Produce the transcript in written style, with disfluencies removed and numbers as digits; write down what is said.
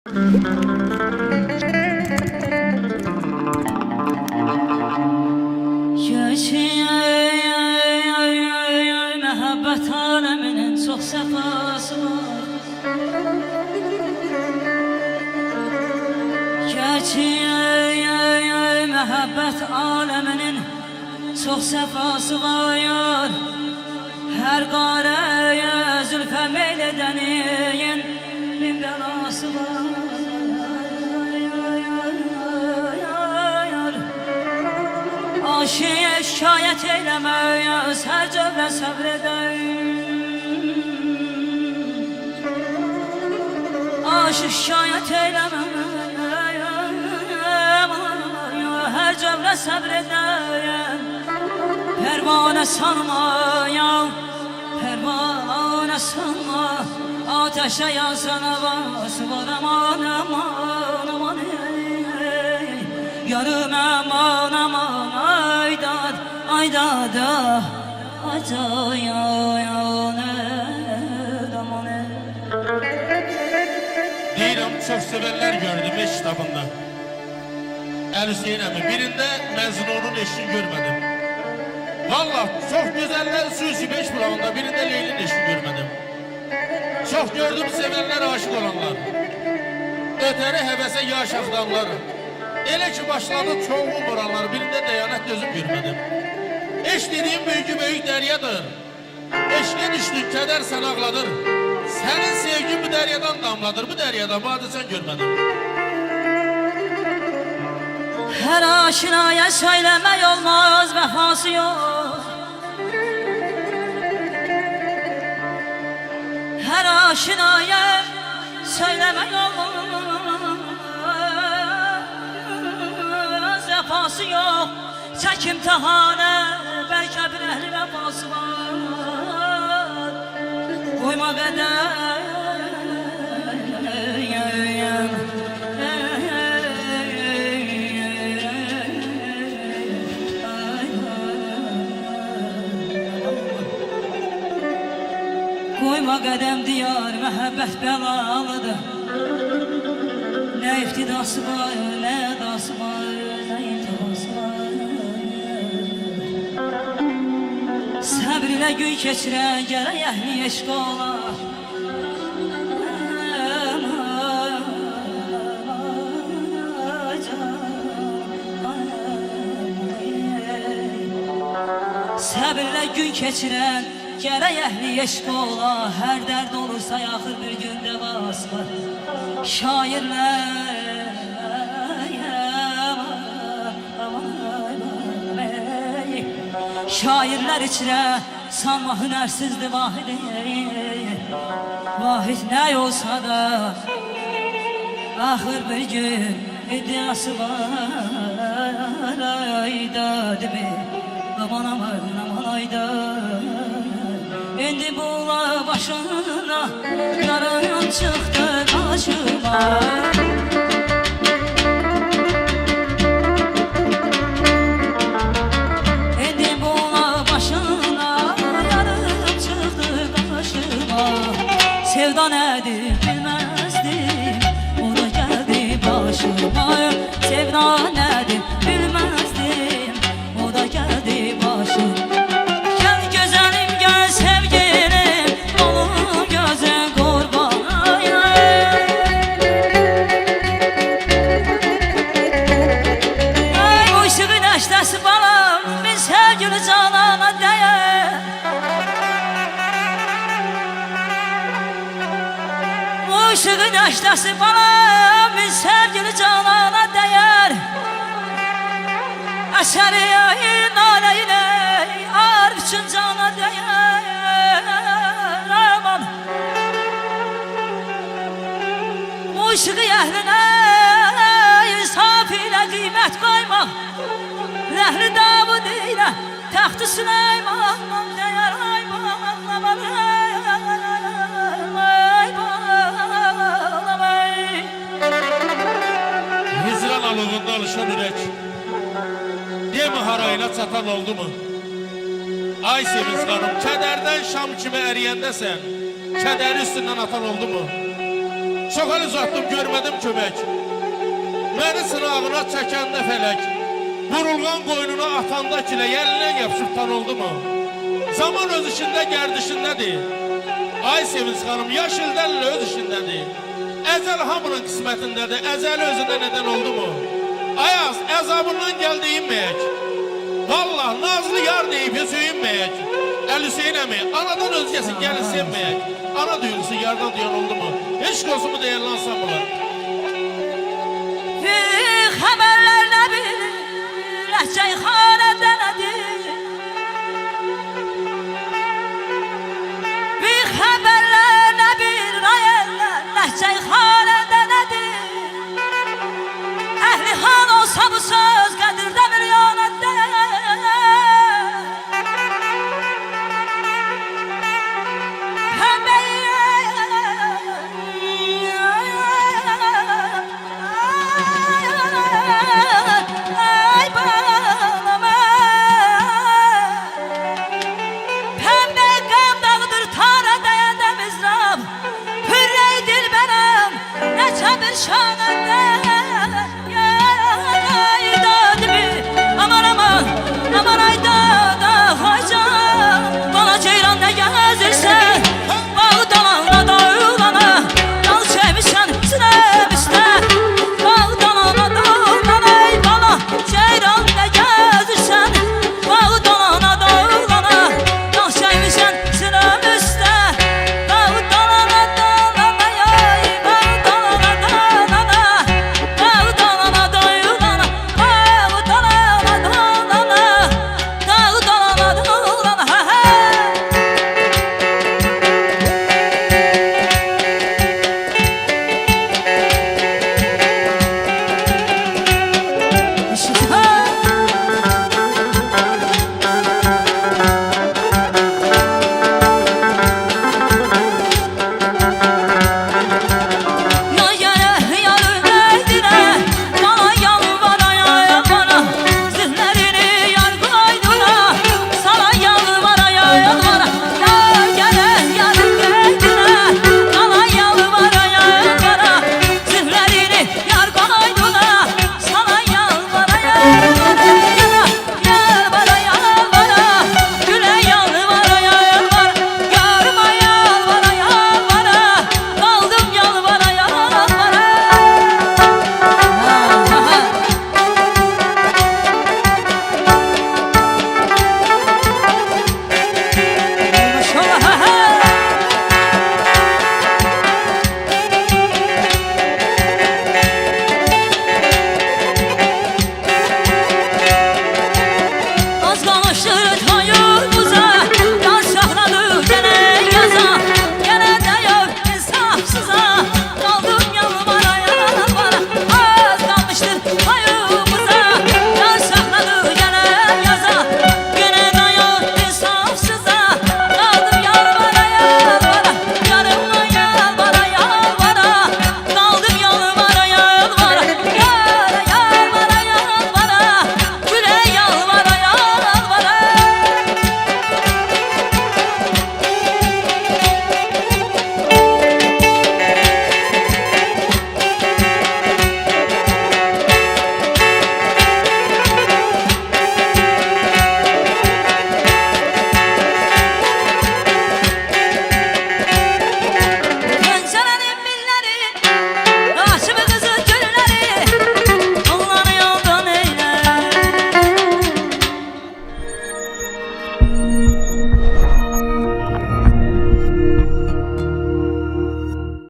Məhəbbət aləminin çox səfası var. Məhəbbət aləminin çox səfası var. Hər qarəyə zülfə meyl edənin min bəlası var. Aşiyə şikayət eyləməz, hər cövrə səbr edər. Aşiq şikayət eyləməz, hər cövrə səbr edər. Pərvanə sanma, pərvanə sanma, ateşə yansana var, aman, aman, aman, yarım aman, aman, aydad, aydad, Deyirəm, çox sevənlər gördüm eş kitabında. Əl-Hüseyin əmi, birində Məzlunun eşini görmədim. Vallahi çox gözəller Susi 5 bulavında, birində Leylin eşini görmədim. Çox gördüm sevənlər, aşık olanlar. Ötəri həvəsə yaş axdanlar. Elə ki başladı çoğu vuranlar, birində dəyanət gözüm görmədim. Eş dediğim büyük deryadır. Eşine düştün, keder sen ağladır. Senin sevgin bu deryadan damladır. Bu deryadan vardı sen görmedin. Her aşinaya söylemek olmaz, vefası yok. Her aşinaya söylemek olmaz, vefası yok. Çek imtihanı, belki bir ehli vefası var. Koyma bedel. Koyma qədəm diyar, məhəbbət bəlalıdır. Nə iftidası var, nə edası var, nə intihası var. Səbr ilə gün keçirən, gərək əhli eşq olar. Səbr ilə gün keçirən, gərək əhli eşq ola. Hər dərd olursa yaxır bir gündə basma. Şairlər şairlər içrə sanma hünərsizdir vahid. Vahid nə olsa da axır bir gün iddiası var. Aydadı bir aman aman aman aydadı. İndi bula başına, yarın çıktı karşıma. İndi bula başına, yarın çıktı karşıma. Sevda nedir bilmezdim, o da geldi başıma. Sevda nedir bilmezdim, o da geldi başıma. Işığın aştası bana bir sevgili canana değer. Əsəri nalə ilə arif üçün cana değer. Aman bu ışığı əhlinə insaf ilə qiymət qoymaq. Rəhli Davud ilə taxtı Süleyman değer. Alığında alışan ürək Demi harayına çatan oldu mu? Ay Sevinç xanım, kədərdən şam kimi əriyəndəsən, kədəri üstündən atan oldu mu? Çox əl uzatdım, görmədim kömək. Məni sınağına çəkəndə fələk, vurulğan qoynuna atanda kilə, yəlindən yapışıb tanıldı mı? Zaman öz işində, gərdişindədir. Ay Sevinç xanım, yaş illərlə öz işindədir. Əzəl hamının qismətindədir, əzəli özündə nədən oldu mu? Ayaz, əzabından gəl deyinməyək. Vallah, nazlı yar deyib heç öyünməyək. Əl-Hüseyin əmi, anadan özgəsin gəlin sevməyək. Ana duyulsun, yardan duyan oldu mu? Heç qozumu deyən lansamılar. Xəbərlər nə bilir, ləhcəy xanəndə nədir? Xəbərlər nə bilir, ayərlər, ləhcəy xanəndə nədir? Əhli xan olsa bu söz qədirdə milyonəndə. Şanında